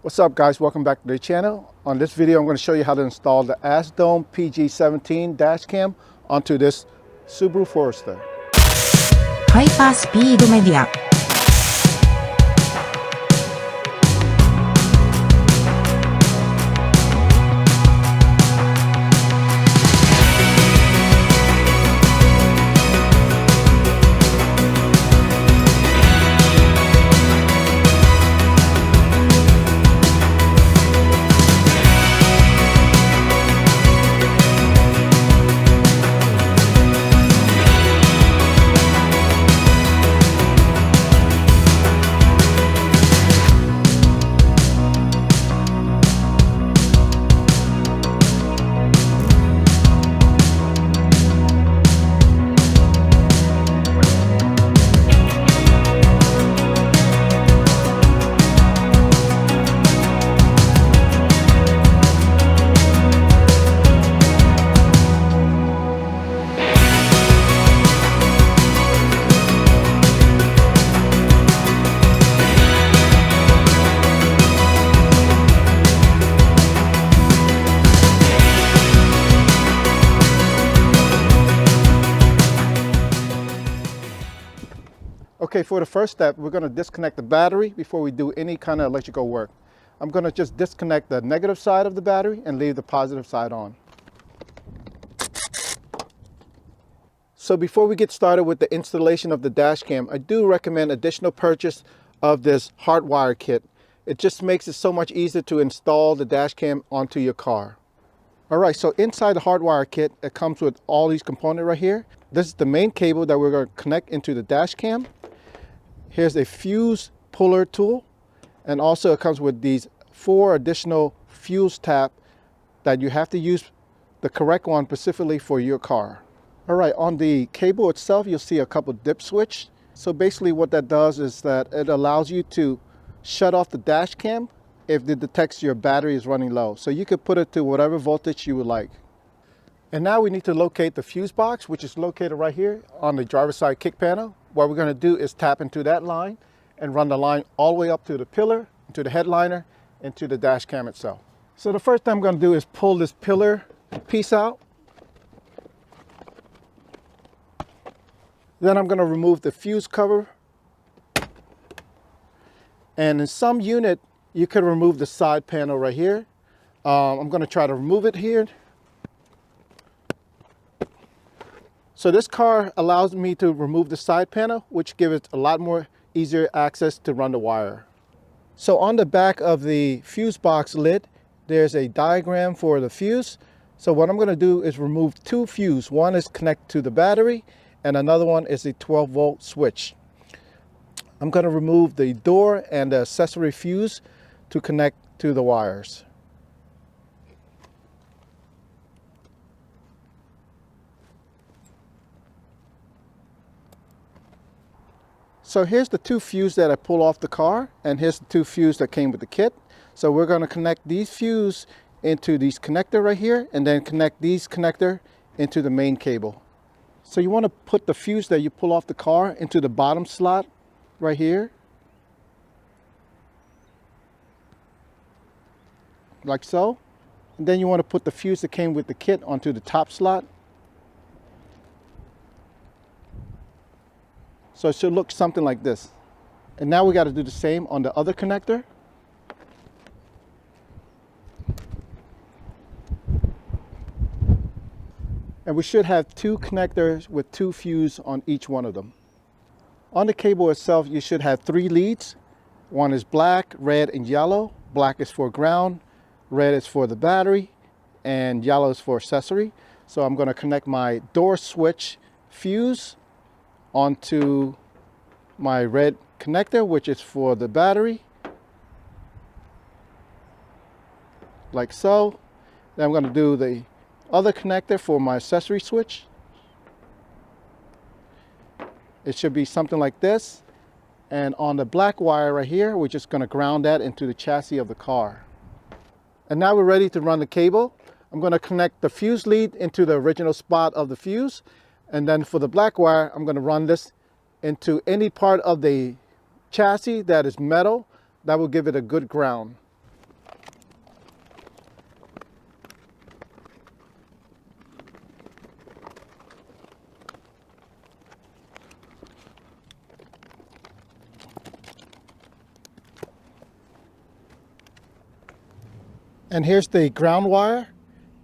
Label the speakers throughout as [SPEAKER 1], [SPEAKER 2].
[SPEAKER 1] What's up guys, welcome back to the channel. On this video I'm going to show you how to install the Azdome PG17 Dashcam onto this Subaru Forester.
[SPEAKER 2] ハイパースピードメディア。
[SPEAKER 1] Okay, for the first step, we're going to disconnect the battery before we do any kind of electrical work. I'm going to just disconnect the negative side of the battery and leave the positive side on. So before we get started with the installation of the dash cam, I do recommend additional purchase of this hardwire kit. It just makes it so much easier to install the dash cam onto your car. All right, so inside the hardwire kit, it comes with all these components right here. This is the main cable that we're going to connect into the dash cam. Here's a fuse puller tool, and also it comes with these 4 additional fuse tabs that you have to use the correct one specifically for your car. All right, on the cable itself, you'll see a couple dip switch. So basically what that does is that it allows you to shut off the dash cam if it detects your battery is running low. So you could put it to whatever voltage you would like. And now we need to locate the fuse box, which is located right here on the driver's side kick panel. What we're going to do is tap into that line and run the line all the way up to the pillar, to the headliner, and to the dash cam itself. So the first thing I'm going to do is pull this pillar piece out. Then I'm going to remove the fuse cover. And in some unit, you could remove the side panel right here. I'm going to try to remove it here. So this car allows me to remove the side panel, which gives it a lot more easier access to run the wire. So on the back of the fuse box lid, there's a diagram for the fuse. So what I'm going to do is remove 2 fuses. One is connected to the battery and another one is a 12-volt switch. I'm going to remove the door and the accessory fuse to connect to the wires. So here's the 2 fuses that I pull off the car, and here's the 2 fuses that came with the kit. So we're going to connect these fuses into these connector right here, and then connect these connector into the main cable. So you want to put the fuse that you pull off the car into the bottom slot right here, like so. And then you want to put the fuse that came with the kit onto the top slot. So it should look something like this. And now we got to do the same on the other connector. And we should have 2 connectors with 2 fuses on each one of them. On the cable itself, you should have 3 leads. One is black, red, and yellow. Black is for ground, red is for the battery, and yellow is for accessory. So I'm going to connect my door switch fuse onto my red connector, which is for the battery, like so. Then I'm going to do the other connector for my accessory switch. It should be something like this. And on the black wire right here, we're just going to ground that into the chassis of the car. And now we're ready to run the cable. I'm going to connect the fuse lead into the original spot of the fuse. And then for the black wire, I'm going to run this into any part of the chassis that is metal. That will give it a good ground. And here's the ground wire.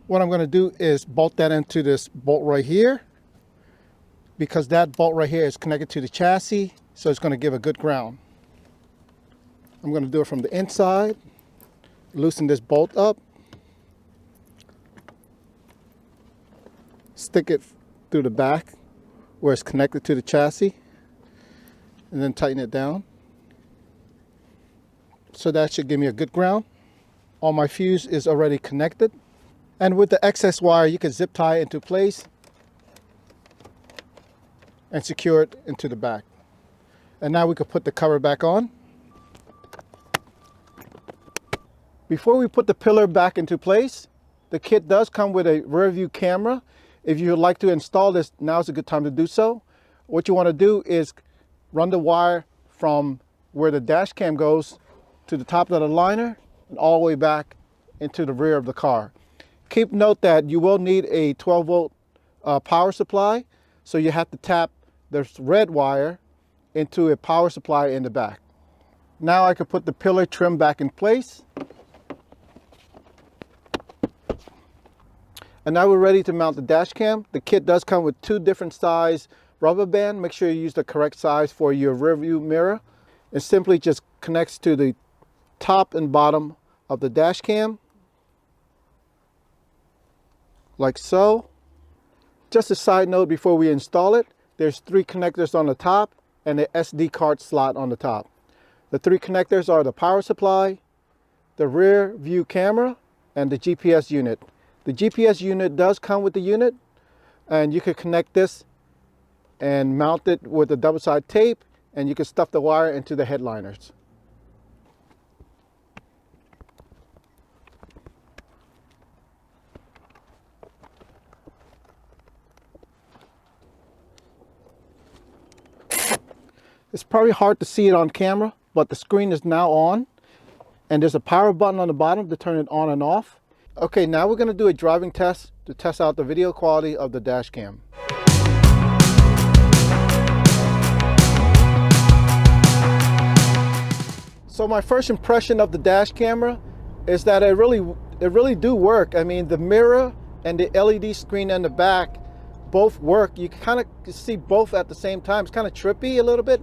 [SPEAKER 1] What I'm going to do is bolt that into this bolt right here, because that bolt right here is connected to the chassis, so it's going to give a good ground. I'm going to do it from the inside. Loosen this bolt up. Stick it through the back where it's connected to the chassis, and then tighten it down. So that should give me a good ground. All my fuse is already connected. And with the excess wire, you can zip tie it into place and secure it into the back. And now we can put the cover back on. Before we put the pillar back into place, the kit does come with a rear view camera. If you would like to install this, now's a good time to do so. What you want to do is run the wire from where the dash cam goes to the top of the liner and all the way back into the rear of the car. Keep note that you will need a 12 volt power supply, so you have to tap this red wire into a power supply in the back. Now I can put the pillar trim back in place. And now we're ready to mount the dash cam. The kit does come with 2 different size rubber band. Make sure you use the correct size for your rear view mirror. It simply just connects to the top and bottom of the dash cam, like so. Just a side note before we install it, there's 3 connectors on the top and the SD card slot on the top. The 3 connectors are the power supply, the rear view camera, and the GPS unit. The GPS unit does come with the unit, and you can connect this and mount it with a double-side tape, and you can stuff the wire into the headliners. It's probably hard to see it on camera, but the screen is now on, and there's a power button on the bottom to turn it on and off. Okay, now we're going to do a driving test to test out the video quality of the dash cam. So my first impression of the dash camera is that it really do work. I mean, the mirror and the LED screen in the back both work. You kind of see both at the same time. It's kind of trippy a little bit.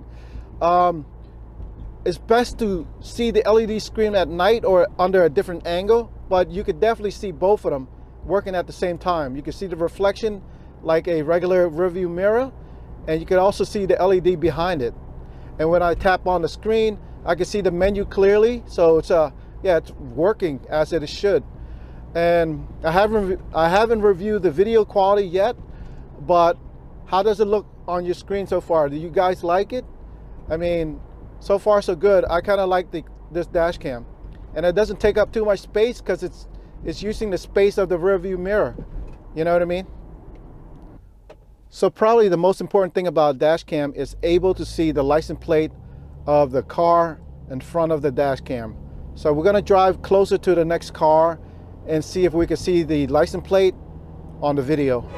[SPEAKER 1] It's best to see the LED screen at night or under a different angle, but you could definitely see both of them working at the same time. You can see the reflection like a regular rearview mirror, and you can also see the LED behind it. And when I tap on the screen, I can see the menu clearly. So it's it's working as it should. And I haven't reviewed the video quality yet, but how does it look on your screen so far? Do you guys like it? I mean, so far so good. I kind of like this dash cam, and it doesn't take up too much space because it's using the space of the rear view mirror. You know what I mean? So probably the most important thing about dash cam is able to see the license plate of the car in front of the dash cam. So we're going to drive closer to the next car and see if we can see the license plate on the video.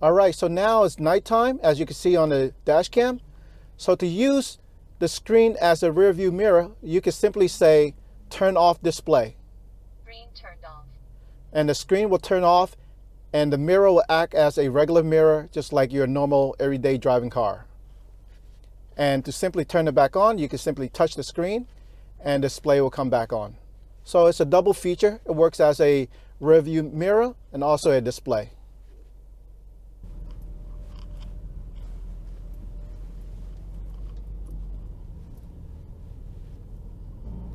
[SPEAKER 1] All right, so now it's nighttime, as you can see on the dash cam. So to use the screen as a rear view mirror, you can simply say, turn off display.
[SPEAKER 3] Screen turned off.
[SPEAKER 1] And the screen will turn off, and the mirror will act as a regular mirror, just like your normal everyday driving car. And to simply turn it back on, you can simply touch the screen and display will come back on. So it's a double feature. It works as a rear view mirror and also a display.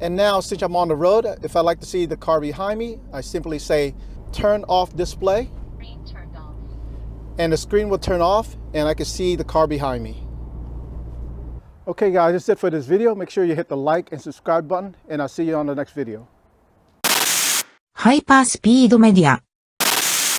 [SPEAKER 1] And now, since I'm on the road, if I like to see the car behind me, I simply say, turn off display.
[SPEAKER 3] Screen turned off.
[SPEAKER 1] And the screen will turn off and I can see the car behind me. Okay guys, that's it for this video. Make sure you hit the like and subscribe button, and I'll see you on the next video.
[SPEAKER 2] ハイパースピードメディア